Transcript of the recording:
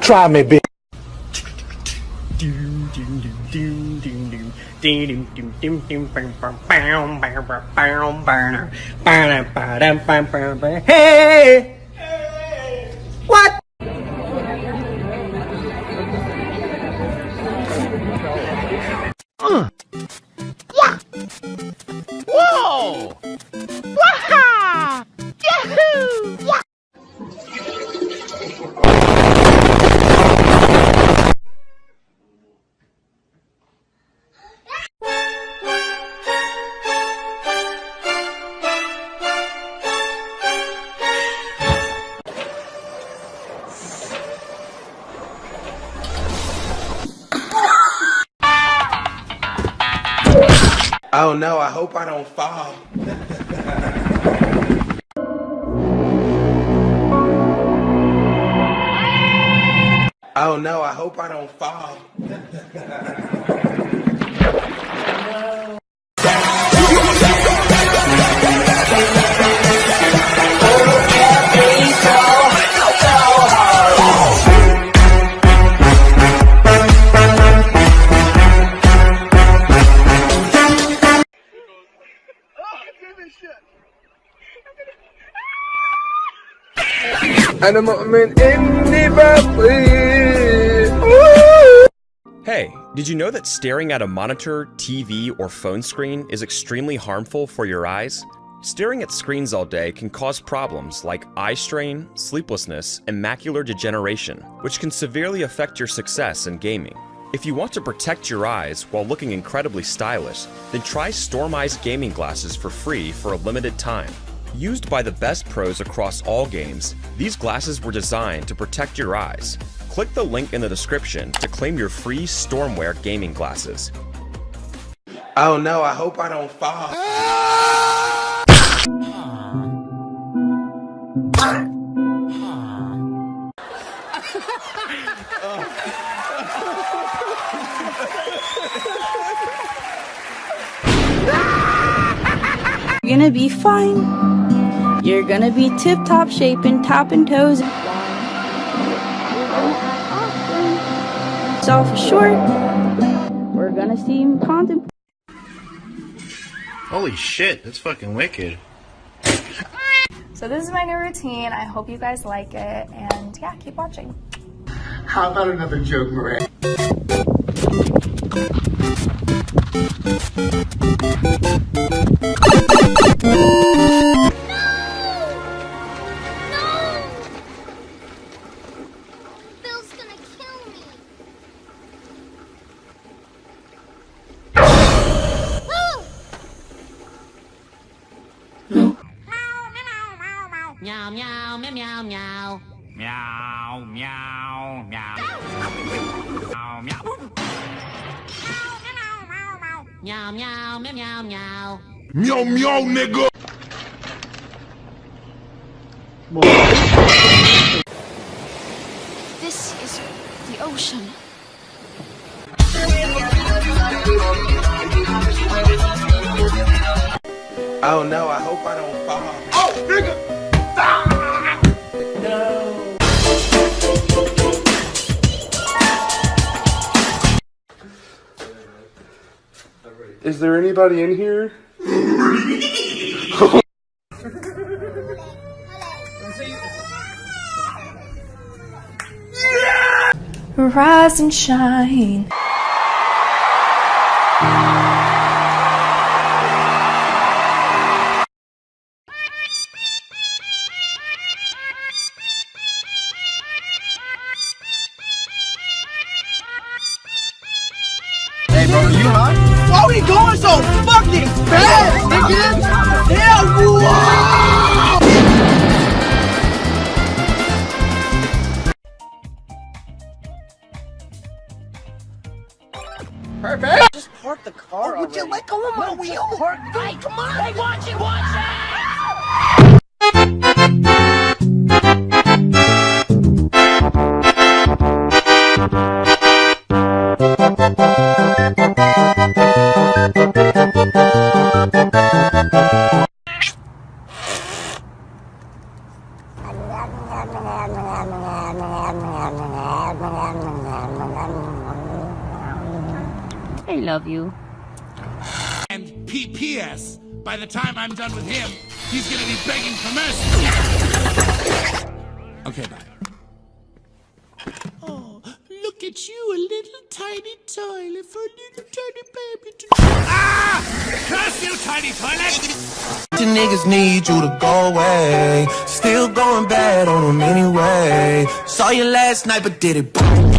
Try me, bitch. Hey! What? Yeah! Whoa! Waha! Yahoo! Yeah! Oh no, I hope I don't fall. Oh no, I hope I don't fall. أنا مؤمن إني بطيء. Hey, did you know that staring at a monitor, TV, or phone screen is extremely harmful for your eyes? Staring at screens all day can cause problems like eye strain, sleeplessness, and macular degeneration, which can severely affect your success in gaming. If you want to protect your eyes while looking incredibly stylish, then try Storm Eyes gaming glasses for free for a limited time. Used by the best pros across all games, these glasses were designed to protect your eyes. Click the link in the description to claim your free Stormwear gaming glasses. Oh no, I hope I don't fall. You're gonna be fine. You're gonna be tip-top shape and tapping toes. Self-assured. We're gonna see him contemplate. Holy shit, that's fucking wicked. So this is my new routine. I hope you guys like it, and yeah, keep watching. How about another joke, Miranda? Meow meow meow meow meow. Meow meow meow. Meow meow. Meow meow meow meow meow. Meow meow nigga. This is the ocean. Oh no, I hope I don't fall. Oh, nigga! Ah! No. Is there anybody in here? Rise and shine. Hey bro, are you hot? Why are we going so fucking fast, nigga? Yeah, wow! Perfect. Just park the car. Oh, would you let go of my wheel? Park. Hey, come on! Hey, watch it! Watch it! I love you. And P.P.S. By the time I'm done with him, he's gonna be begging for mercy. Okay, bye. Oh, look at you, a little tiny toilet for a little tiny baby to... Ah! Curse you, tiny toilet! You niggas need you to go away. Still going bad on them anyway. Saw you last night, but did it.